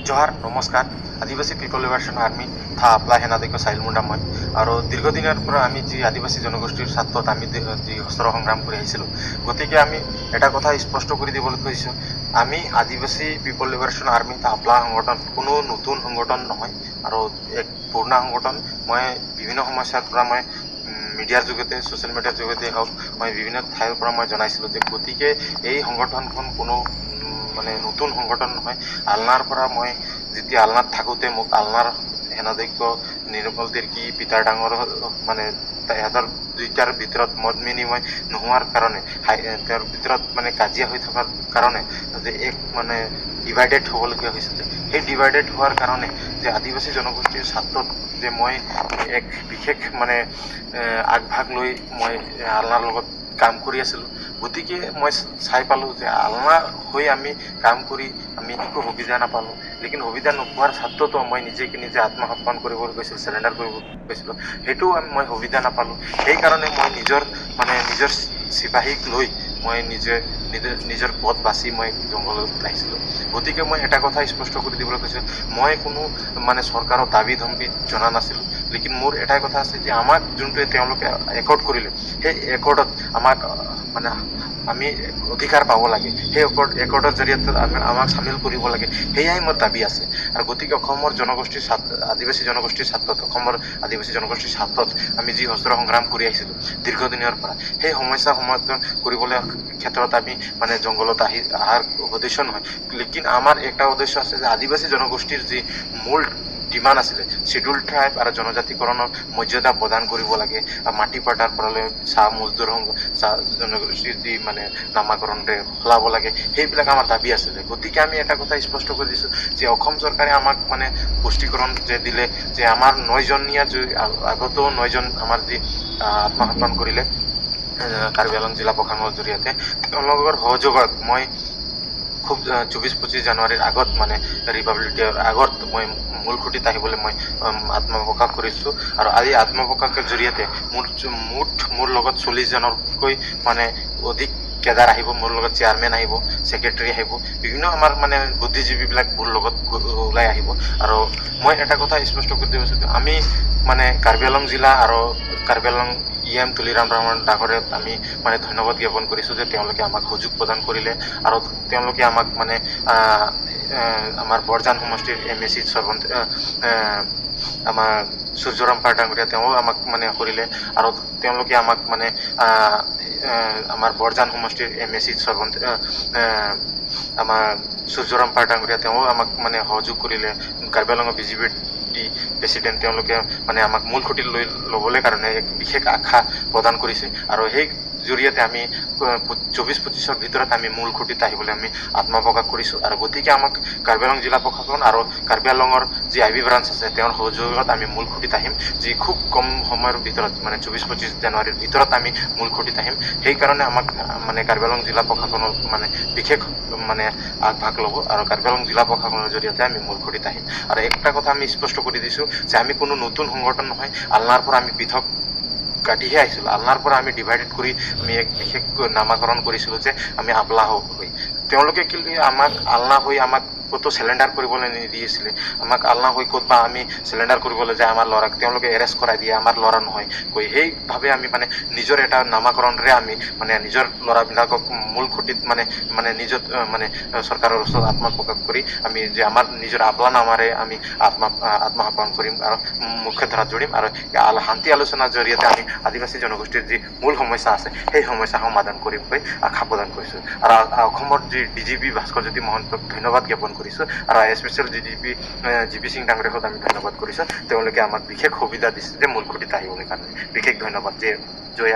জোহাৰ নমস্কাৰ। আদিবাসী পিপল liberation army থা আপলা হেনাদেক চাইল মুন্ডা মই আৰু দীৰ্ঘদিনেৰ পৰা আমি যি আদিবাসী জনগোষ্ঠীৰ স্বাৰ্থত আমি যি অস্ত্ৰ সংগ্ৰাম কৰি আহিছিলোঁ, গতিকে আমি এটা কথা স্পষ্ট কৰি দিবলৈ খুজিছোঁ, আমি আদিবাসী পিপল লিবাৰেশন আৰ্মি থা আপলা সংগঠন কোনো নতুন সংগঠন নহয় আৰু এক পুৰণা সংগঠন। মই বিভিন্ন সমস্যাৰ পৰা মই মিডিয়াৰ যোগেদি ছ'চিয়েল মিডিয়াৰ যোগেদি হওক মই বিভিন্ন ঠাইৰ পৰা মই জনাইছিলোঁ যে গতিকে এই সংগঠনখন কোনো মানে নতুন সংগঠন নহয়। আলনাৰ পৰা মই যেতিয়া আলনাত থাকোঁতে মোক আলনাৰ সেনাধ্যক্ষ নিৰ্মল তিৰ্কী পিতাৰ ডাঙৰ মানে সিহঁতৰ দুইটাৰ ভিতৰত মত বিনিময় নোহোৱাৰ কাৰণে তেওঁৰ ভিতৰত মানে কাজিয়া হৈ থকাৰ কাৰণে যে এক মানে ডিভাইডেড হ'বলগীয়া হৈছিলে। সেই ডিভাইডেড হোৱাৰ কাৰণে যে আদিবাসী জনগোষ্ঠীৰ স্বাৰ্থত যে মই এক বিশেষ মানে আগভাগ লৈ মই আলনাৰ লগত কাম কৰি আছিলোঁ, গতিকে মই চাই পালোঁ যে আলনা হৈ আমি কাম কৰি আমি একো সুবিধা নাপালোঁ। লেকিন সুবিধা নোপোৱাৰ স্বাৰ্থতো মই নিজে আত্মসমৰ্পণ কৰিবলৈ গৈছিলোঁ, চেৰেণ্ডাৰ কৰিব গৈছিলোঁ, সেইটোও মই সুবিধা নাপালোঁ। সেইকাৰণে মই নিজৰ চিপাহীক লৈ মই নিজৰ পথ বাছি মই জংঘলত আহিছিলোঁ। গতিকে মই এটা কথা স্পষ্ট কৰি দিবলৈ কৈছোঁ, মই কোনো মানে চৰকাৰৰ দাবী ধমকি জনা নাছিলোঁ। লেকিন মোৰ এটাই কথা আছে যে আমাক যোনটোৱে তেওঁলোকে একৰ্ড কৰিলে, সেই একৰ্ডত আমাক মানে আমি অধিকাৰ পাব লাগে, সেই একৰ্ডৰ জৰিয়তে আমাক চামিল কৰিব লাগে, সেয়াই মোৰ দাবী আছে। আৰু গতিকে অসমৰ জনগোষ্ঠীৰ আদিবাসী জনগোষ্ঠীৰ স্বাৰ্থত অসমৰ আদিবাসী জনগোষ্ঠীৰ স্বাৰ্থত আমি যি অস্ত্ৰ সংগ্ৰাম কৰি আহিছিলোঁ দীৰ্ঘদিনৰ পৰা, সেই সমস্যা সমাধান কৰিবলৈ ক্ষেত্ৰত আমি মানে জংঘলত অহাৰ উদ্দেশ্য নহয়। লেকিন আমাৰ এটা উদ্দেশ্য আছে যে আদিবাসী জনগোষ্ঠীৰ যি মূল ডিমাণ্ড আছিলে শ্বিডিউল ট্ৰাইব আৰু জনজাতিকৰণৰ মৰ্যাদা প্ৰদান কৰিব লাগে, মাটি পাটাৰ পৰা লৈ চাহ মজদুৰ চাহ জনগোষ্ঠীৰ যি মানে নামাকৰণে সলাব লাগে, সেইবিলাক আমাৰ দাবী আছিলে। গতিকে আমি এটা কথা স্পষ্ট কৰি দিছোঁ যে অসম চৰকাৰে আমাক মানে পুষ্টিকৰণ যে দিলে, যে আমাৰ 9জনীয়া আগতেও 9জন আমাৰ যি আত্মসমৰ্পণ কৰিলে কাৰ্বি আংলং জিলা প্ৰশাসনৰ জৰিয়তে, তেওঁলোকৰ সহযোগত মই খুব 24-25 জানুৱাৰীৰ আগত মানে ৰিপাব্লিক ডেৰ আগত মই মূল খুঁটিত আহিবলৈ মই আত্মপ্ৰকাশ কৰিছোঁ। আৰু আজি আত্মপ্ৰকাশৰ জৰিয়তে মোৰ লগত 40জনতকৈ মানে অধিক কেডাৰ আহিব, মোৰ লগত চেয়াৰমেন আহিব, ছেক্ৰেটাৰী আহিব, বিভিন্ন আমাৰ মানে বুদ্ধিজীৱীবিলাক মোৰ লগত ওলাই আহিব। আৰু মই এটা কথা স্পষ্ট কৰি দিব বিচাৰিছোঁ, আমি মানে কাৰ্বি আংলং জিলা আৰু কাৰ্বি আংলং EM তুলিৰাম ব্ৰাহ্মণ ডাঙৰীয়াক আমি মানে ধন্যবাদ জ্ঞাপন কৰিছোঁ যে তেওঁলোকে আমাক সুযোগ প্ৰদান কৰিলে আৰু তেওঁলোকে আমাক মানে আমাৰ বৰজান সমষ্টিৰ MAC আমাৰ সূৰ্যৰাম পাৰ ডাঙৰীয়া তেওঁ আমাক মানে কৰিলে, আৰু তেওঁলোকে আমাক মানে আমাৰ বৰজান সমষ্টিৰ MAC আমাৰ সূৰ্যৰাম পাৰ ডাঙৰীয়া তেওঁ আমাক মানে সহযোগ কৰিলে। কাৰ্বি আংলঙৰ BJP প্ৰেচিডেণ্ট তেওঁলোকে মানে আমাক মূল খুঁটিত ল'বলৈ কাৰণে এক বিশেষ আশা প্ৰদান কৰিছে, আৰু সেই জৰিয়তে আমি 24-25ৰ ভিতৰত আমি মূল খুঁটিত আহিবলৈ আমি আত্মপ্ৰকাশ কৰিছোঁ। আৰু গতিকে আমাক কাৰ্বি আংলং জিলা প্ৰশাসন আৰু কাৰ্বি আংলঙৰ যি IB ব্ৰাঞ্চ আছে তেওঁৰ সহযোগত আমি মূল খুঁটিত আহিম, যি খুব কম সময়ৰ ভিতৰত মানে 24-25 জানুৱাৰীৰ ভিতৰত আমি মূল খুঁটিত আহিম। সেইকাৰণে আমাক মানে কাৰ্বি আংলং জিলা প্ৰশাসনৰ মানে বিশেষ মানে আগভাগ ল'ব, আৰু কাৰ্বি আংলং জিলা প্ৰশাসনৰ জৰিয়তে আমি মূল খুঁটিত আহিম। আৰু একটা কথা আমি স্পষ্ট কৰি দিছোঁ যে আমি কোনো নতুন সংগঠন নহয়, আলনাৰ পৰা আমি পৃথক কাটিহে আহিছিলোঁ। আলনাৰ পৰা আমি ডিভাইডেড কৰি আমি এক বিশেষ নামাকৰণ কৰিছিলোঁ যে আমি আপলা হৈ, তেওঁলোকে কিন্তু আমাক আলনা হৈ আমাক ক'তো চেলেণ্ডাৰ কৰিবলৈ নিদিছিলে। আমাক আলনা হৈ ক'ত বা আমি চেলেণ্ডাৰ কৰিবলৈ যায় আমাৰ ল'ৰাক তেওঁলোকে এৰেষ্ট কৰাই দিয়ে, আমাৰ ল'ৰা নহয় কৈ, সেইভাৱে আমি মানে নিজৰ এটা নামাকৰণেৰে আমি মানে নিজৰ ল'ৰাবিলাকক মূল খুঁটিত মানে নিজৰ মানে চৰকাৰৰ ওচৰত আত্মপ্ৰকাশ কৰি আমি যে আমাৰ নিজৰ আপলা নামাৰে আমি আত্মসমৰ্পণ কৰিম আৰু মুখ্য ধাৰাত জুৰিম, আৰু শান্তি আলোচনাৰ জৰিয়তে আমি আদিবাসী জনগোষ্ঠীৰ যি মূল সমস্যা আছে সেই সমস্যা সমাধান কৰিম বুলি আশা প্ৰদান কৰিছোঁ। আৰু অসমৰ যি DGP ভাস্কৰজ্যোতি মহন্তক ধন্যবাদ জ্ঞাপন কৰিছোঁ, আৰু স্পেচিয়েল GP সিং ডাঙৰীয়াক আমি ধন্যবাদ কৰিছোঁ। তেওঁলোকে আমাক বিশেষ সুবিধা দিছে যে মূল খুঁটিত আহিবলৈ কাৰণে বিশেষ ধন্যবাদ। যে জয়